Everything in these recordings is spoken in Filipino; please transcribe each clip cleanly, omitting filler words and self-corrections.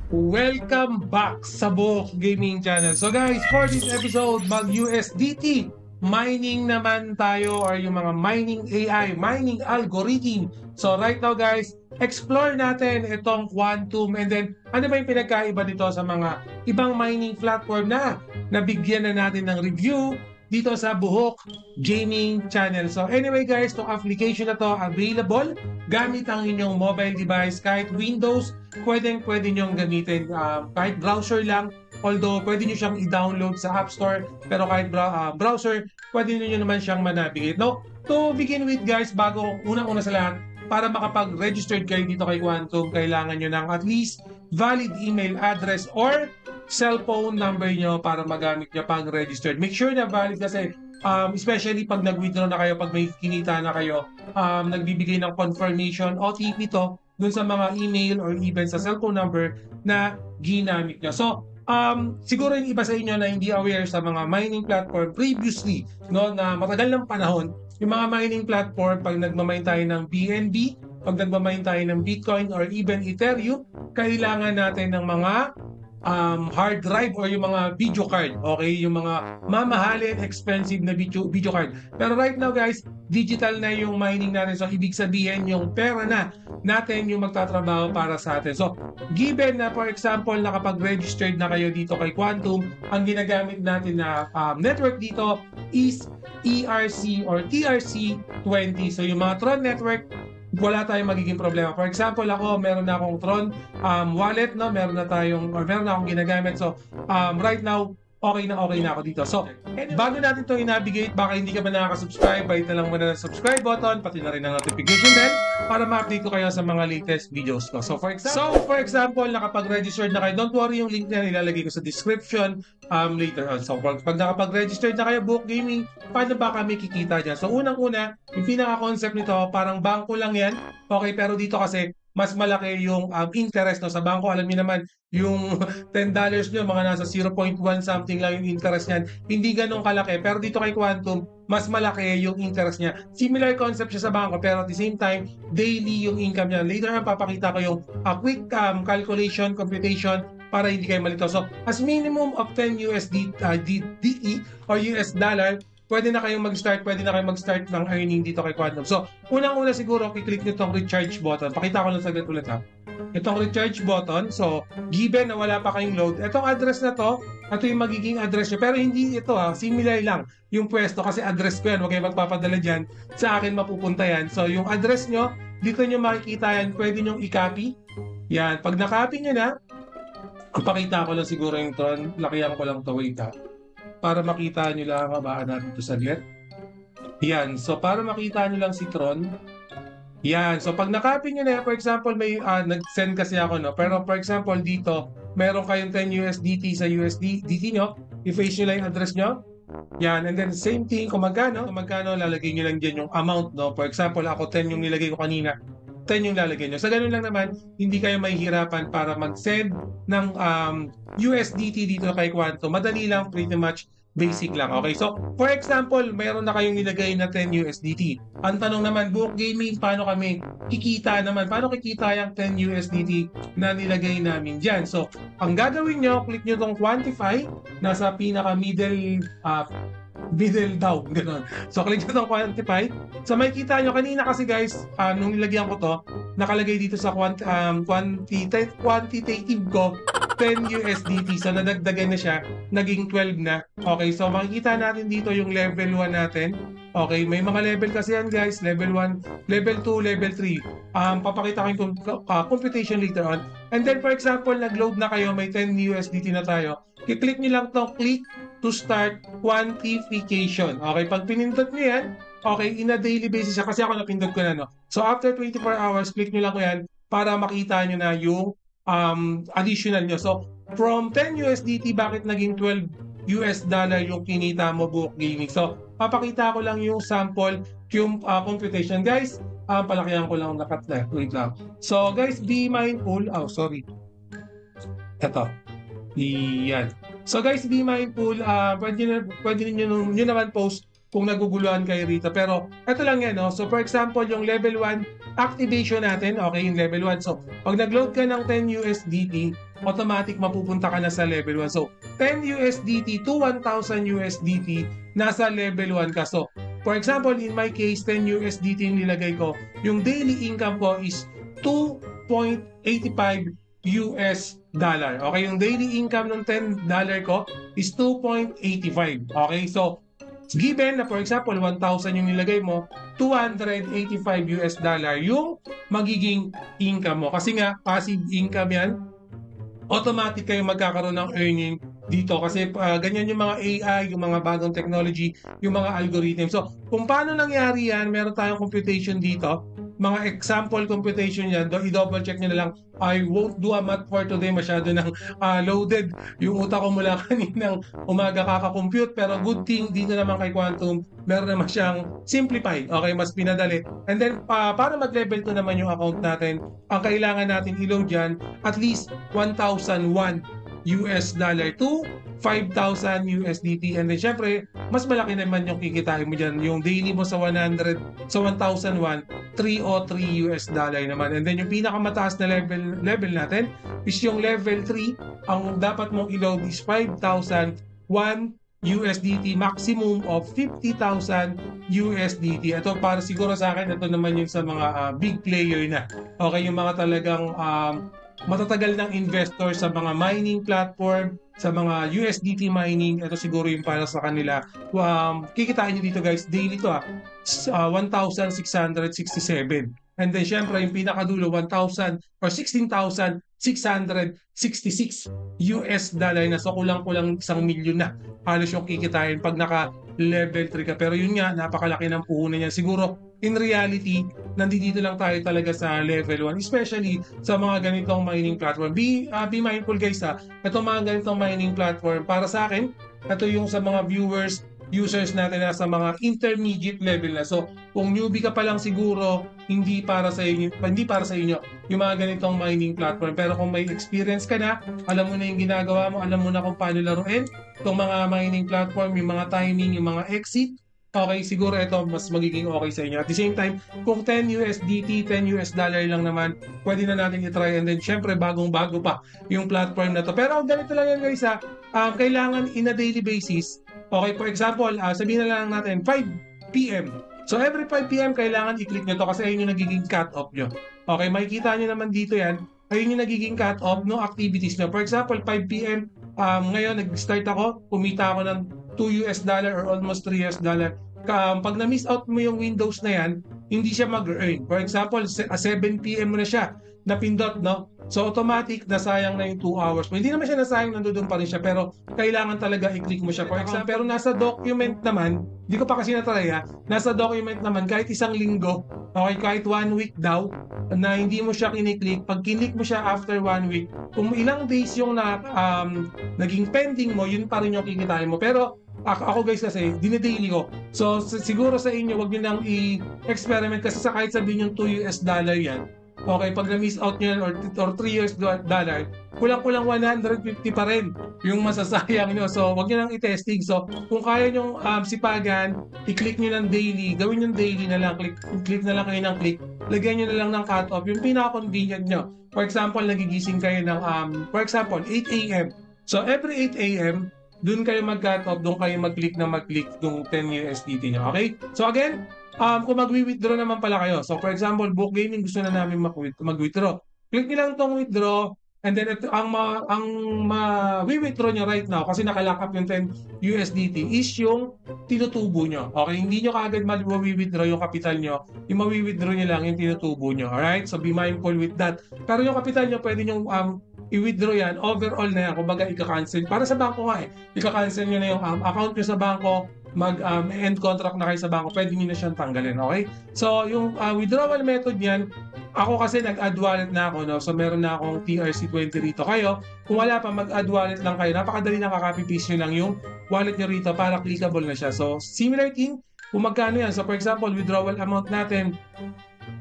Welcome back sa Buhok Gaming Channel. So guys, for this episode, mag-USDT mining naman tayo or yung mga mining AI, mining algorithm. So right now guys, explore natin itong Quantum and then ano ba yung pinagkaiba nito sa mga ibang mining platform na nabigyan na natin ng review dito sa Buhok Gaming Channel. So anyway guys, itong application na to available gamit ang inyong mobile device kahit Windows, pwede nyong gamitin kahit browser lang. Although pwede nyo siyang i-download sa App Store, pero kahit browser, pwede nyo naman siyang manavigate. No? To begin with guys, bago unang-una sa lahat, para makapag-registered kayo dito kay Quantum, kailangan nyo ng at least valid email address or cellphone number nyo para magamit nyo pang registered. Make sure na valid kasi especially pag nag-withdraw na kayo, pag may kinita na kayo, nagbibigay ng confirmation OTP to dun sa mga email or even sa cellphone number na ginamit nyo. So, siguro yung iba sa inyo na hindi aware sa mga mining platform previously, no, na matagal ng panahon, yung mga mining platform, pag nagmamine tayo ng BNB, pag nagmamine tayo ng Bitcoin or even Ethereum, kailangan natin ng mga hard drive or yung mga video card, okay? Yung mga mamahalin, expensive na video card. Pero right now guys, digital na yung mining natin. So ibig sabihin yung pera na natin yung magtatrabaho para sa atin. So given na for example nakapag-registered na kayo dito kay Quantum, ang ginagamit natin na network dito is ERC or TRC20. So yung mga Tron network, wala tayong magiging problema. For example, ako, meron na akong Tron wallet, no? Meron na akong ginagamit. So, right now, okay na ako dito. So, bago natin ito i-navigate, baka hindi ka ba nakaka-subscribe, bait na lang muna ng subscribe button, pati na rin ang notification bell para ma-update ko kayo sa mga latest videos ko. So, for example, nakapag-registered na kayo, don't worry, yung link na ilalagay ko sa description later on. So, pag nakapag-registered na kayo, Buhok Gaming, paano ba kami kikita dyan? So, unang-una, yung pinaka-concept nito, parang bangko lang yan. Okay, pero dito kasi, mas malaki yung interest, no? Sa bangko, alam niyo naman, yung $10 nyo, mga nasa 0.1 something lang yung interest niyan. Hindi ganun kalaki. Pero dito kay Quantum, mas malaki yung interest niya. Similar concept siya sa bangko, pero at the same time, daily yung income niya. Later on, papakita ko yung quick calculation, computation, para hindi kayo malito. So, as minimum of 10 DE or US dollar, pwede na kayong mag-start ng earning dito kay Quantum. So, unang-una siguro, kiklik nyo itong recharge button. Pakita ko lang saglit ulit ha. Itong recharge button. So, given na wala pa kayong load, itong address na to, ito yung magiging address nyo. Pero hindi ito ha, similar lang yung pwesto kasi address ko yan. Huwag kayo magpapadala dyan. Sa akin mapupunta yan. So, yung address nyo, dito nyo makikita yan. Pwede nyo i-copy. Yan. Pag na-copy nyo na, pakita ko lang siguro yung Tron. Lakihan ko lang ito. Wait ha. Para makita nyo lang, habaan natin ito saglit. Yan. So, para makita nyo lang si Tron. Yan. So, pag nakopy nyo na, for example, may nag-send kasi ako, no? Pero, for example, dito, meron kayong 10 USDT sa USDT nyo. I-face nyo lang yung address nyo. Yan. And then, same thing, kung magkano, lalagay nyo lang dyan yung amount, no? For example, ako 10 yung nilagay ko kanina. 10 yung lalagay nyo. Sa ganun lang naman, hindi kayo mahihirapan para mag-send ng USDT dito kay Quantum. Madali lang, pretty much basic lang. Okay, so for example, mayroon na kayong nilagay na 10 USDT. Ang tanong naman, Buhok Gaming, paano kami kikita naman? Paano kikita yung 10 USDT na nilagay namin dyan? So, ang gagawin nyo, click nyo tong quantify, nasa pinaka-middle down, gano'n. So, click nyo itong quantify. So, may kita nyo, kanina kasi guys, nung nilagyan ko to, nakalagay dito sa quantitative ko, 10 USDT. So, nadagdagan na siya, naging 12 na. Okay, so makikita natin dito yung level 1 natin. Okay, may mga level kasi yan guys, level 1, level 2, level 3. Papakita ko yung computation later on. And then, for example, nag-load na kayo, may 10 USDT na tayo. I-click nyo lang to click to start quantification. Okay, pag pinindot nyo yan, okay, in a daily basis siya, kasi ako napindot ko na, no? So, after 24 hours, click nyo lang ko yan para makita nyo na yung additional nyo. So, from 10 USDT, bakit naging 12 US dollar yung kinita mo, Buhok Gaming? So, papakita ko lang yung sample, yung computation. Guys, palakihan ko lang nakat na. Wait lang. So, guys, be mindful. Oh, sorry. Ito. Yan. So, guys, be mindful. Pwede nyo naman post kung naguguluhan kayo rito. Pero, ito lang yan, no? So, for example, yung level 1 activation natin, okay, yung level 1. So, pag nag-load ka ng 10 USDT, automatic mapupunta ka na sa level 1. So, 10 USDT to 1,000 USDT, nasa level 1 ka. So, for example, in my case, 10 USDT yung nilagay ko. Yung daily income ko is 2.85 US dollar. Okay, yung daily income ng $10 ko is 2.85. Okay, so given na for example 1,000 yung nilagay mo, 285 US dollar yung magiging income mo. Kasi nga passive income yan, automatic kayo magkakaroon ng earning dito kasi ganyan yung mga AI, yung mga bagong technology, yung mga algorithm. So, kung paano nangyari yan, meron tayong computation dito, mga example computation yan, i-double check nyo na lang. I won't do a math for today, masyado nang loaded yung utak ko mula kaninang umaga kaka-compute, pero good thing dito naman kay Quantum, meron naman siyang simplified, okay, mas pinadali. And then, para mag-level 2 naman yung account natin, ang kailangan natin i-load dyan, at least 1,001 US dollar to 5,000 USDT. And then syempre, mas malaki naman yung kikitain mo dyan. Yung daily mo sa 100, sa 1,001, 303 US dollar naman. And then yung pinakamataas na level natin is yung level 3. Ang dapat mong i-load is 5,001 USDT, maximum of 50,000 USDT. Ito para siguro sa akin, ito naman yung sa mga big player na. Okay, yung mga talagang matatagal ng investor sa mga mining platform, sa mga USDT mining. Ito siguro yung para sa kanila. Kikitain nyo dito guys, daily to 1,667. And then syempre yung pinakadulo 1,000 or 16,666 US dollar na. So kulang-kulang 1 milyon na halos yung kikitain pag naka level 3 ka. Pero yun nga, napakalaki ng puhunan niya. Siguro in reality, nandito lang tayo talaga sa level 1, especially sa mga ganitong mining platform. Be mindful guys itong mga ganitong mining platform, para sa akin, ito yung sa mga viewers, users natin na sa mga intermediate level na. So, kung newbie ka pa lang siguro, hindi para sa inyo yung mga ganitong mining platform. Pero kung may experience ka na, alam mo na yung ginagawa mo, alam mo na kung paano laruin itong mga mining platform, yung mga timing, yung mga exit, okay, siguro ito mas magiging okay sa inyo. At the same time, kung 10 USDT, 10 US dollar lang naman, pwede na natin i-try. And then, syempre, bagong-bago pa yung platform na to. Pero ganito lang yan guys kailangan in a daily basis. Okay, for example, sabihin na lang natin 5 PM. So, every 5 PM, kailangan i-click nyo to kasi ayun yung nagiging cut-off nyo. Okay, makikita nyo naman dito yan. Ayun yung nagiging cut-off ng activities nyo. For example, 5 PM, ngayon, nag-start ako, kumita ako ng 2 US dollar or almost 3 US dollar. Pag na-miss out mo yung windows na yan, hindi siya mag-earn. For example, 7 PM mo na siya napindot, no? So, automatic, nasayang na yung 2 hours. Hindi naman siya nasayang, nandoon pa rin siya, pero kailangan talaga i-click mo siya. For example, pero nasa document naman, hindi ko pa kasi natry nasa document naman, kahit 1 linggo, okay, kahit 1 week daw, na hindi mo siya kiniklik, pag kinik mo siya after 1 week, kung ilang days yung naging pending mo, yun pa rin yung kikitain mo. Pero, ako guys kasi, dinidaily ko. So, siguro sa inyo, wag nyo nang i-experiment kasi sa kahit sabihin yung 2 US dollar yan, okay, pag na-miss out nyo or 3 US dollar, kulang-kulang 150 pa rin yung masasayang nyo. So, wag nyo nang i-testing. So, kung kaya nyo sipagan, i-click nyo ng daily, gawin yung daily na lang, click na lang kayo ng click, lagyan nyo na lang ng cut-off, yung pinaka-convenient nyo. For example, nagigising kayo ng, for example, 8 AM. So, every 8 AM, doon kayo mag-cut off, doon kayo mag-click yung 10 USDT nyo. Okay? So again, kung mag-withdraw naman pala kayo. So for example, Book Gaming gusto na namin mag-withdraw. Click nyo lang itong withdraw, and then ang ma-withdraw nyo right now, kasi naka-lock up yung 10 USDT, is yung tinutubo nyo. Okay? Hindi nyo kaagad ma-withdraw yung kapital nyo. Yung ma-withdraw nyo lang yung tinutubo nyo. Alright? So be mindful with that. Pero yung kapital nyo, pwede nyo i-withdraw yan, overall na yan, kumbaga ika-cancel. Para sa bangko nga ika-cancel nyo na yung account nyo sa bangko, mag-end contract na kayo sa bangko, pwede nyo na siyang tanggalin, okay? So, yung withdrawal method niyan, ako kasi nag-add wallet na ako, no? So, meron na akong TRC20 rito. Kayo, kung wala pa, mag-add wallet lang kayo. Napakadali na copy-paste nyo lang yung wallet nyo rito para clickable na siya. So, similar thing, kung magkano yan. So, for example, withdrawal amount natin,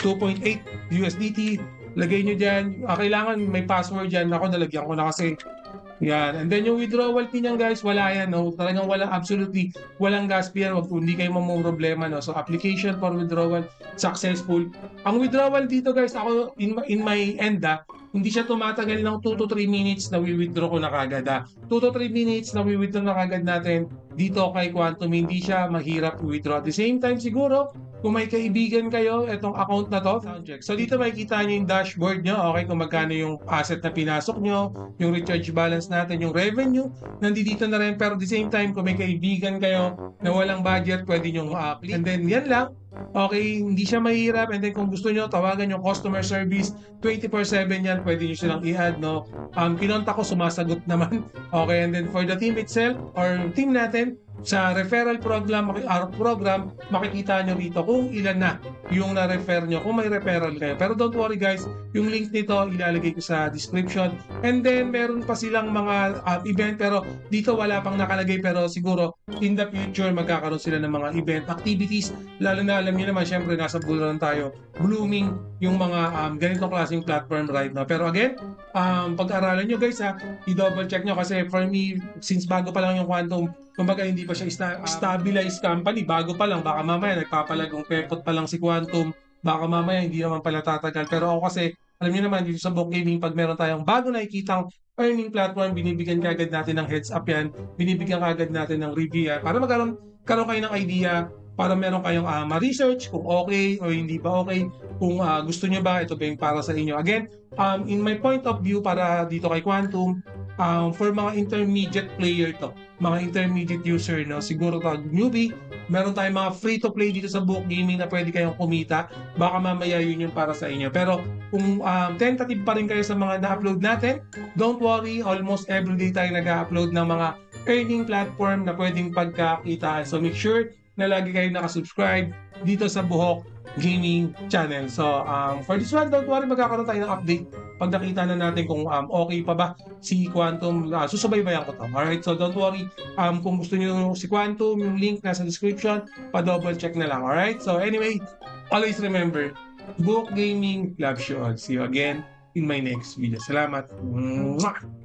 2.8 USDT, lagay nyo dyan. Kailangan may password dyan. Ako, nalagyan ko na kasi Yan. And then yung withdrawal fee niyan guys, wala yan. No? Talagang absolutely walang gas fee yan. Hindi kayo problema. No? So application for withdrawal, successful. Ang withdrawal dito guys, ako in my end hindi siya tumatagal ng 2 to 3 minutes na withdraw ko na kagad. 2 to 3 minutes na withdraw na kagad natin dito kay Quantum. Hindi siya mahirap i-withdraw. At the same time siguro, kung may kaibigan kayo, itong account na to, sound check. So dito makikita nyo yung dashboard nyo, okay, kung magkano yung asset na pinasok nyo, yung recharge balance natin, yung revenue, nandito na rin. Pero at the same time, kung may kaibigan kayo na walang budget, pwede nyo click. And then yan lang. Okay, hindi siya mahirap. And then kung gusto nyo, tawagan yung customer service, 24/7 yan, pwede nyo silang i-add, no? Pinonta ko, sumasagot naman. Okay, and then for the team itself, or team natin, sa referral program, makikita nyo rito kung ilan na yung na-refer nyo, kung may referral kayo. Pero don't worry guys, yung link nito ilalagay ko sa description. And then meron pa silang mga event, pero dito wala pang nakalagay, pero siguro in the future magkakaroon sila ng mga event activities. Lalo na alam niyo naman, syempre nasa Bulacan tayo, blooming yung mga ganitong klaseng platform right now. Pero again, pag-aralan nyo guys i-double check nyo, kasi for me, since bago pa lang yung Quantum, kumbaga hindi pa siya stabilized company, bago pa lang, baka mamaya nagpapalagong pepot pa lang si Quantum, baka mamaya hindi naman pala tatagal. Pero ako kasi, alam niyo naman, dito sa Book Gaming, pag meron tayong bago nakikitang earning platform, binibigyan kagad natin ng heads up yan, binibigyan kagad natin ng review yan, para magkaroon kayo ng idea, para meron kayong ma-research kung okay o hindi ba okay, kung gusto nyo ba, ito ba yung para sa inyo. Again, in my point of view, para dito kay Quantum, for mga intermediate player to, mga intermediate user, no, siguro to newbie, meron tayong mga free to play dito sa Book Gaming na pwede kayong kumita, baka mamaya yun yung para sa inyo. Pero kung tentative pa rin kayo sa mga na-upload natin, don't worry, almost everyday tayo nag-upload ng mga earning platform na pwedeng pagkakitaan. So make sure na lagi kayo nakasubscribe dito sa Buhok Gaming Channel. So for this one, don't worry, magkakaroon tayo ng update pag nakita na natin kung okay pa ba si Quantum. Susubaybayan ko to. Alright, so don't worry, kung gusto niyo si Quantum, yung link nasa description, pa-double check na lang. Alright, so anyway, always remember, Buhok Gaming loves you all. See you again in my next video. Salamat. Mwah!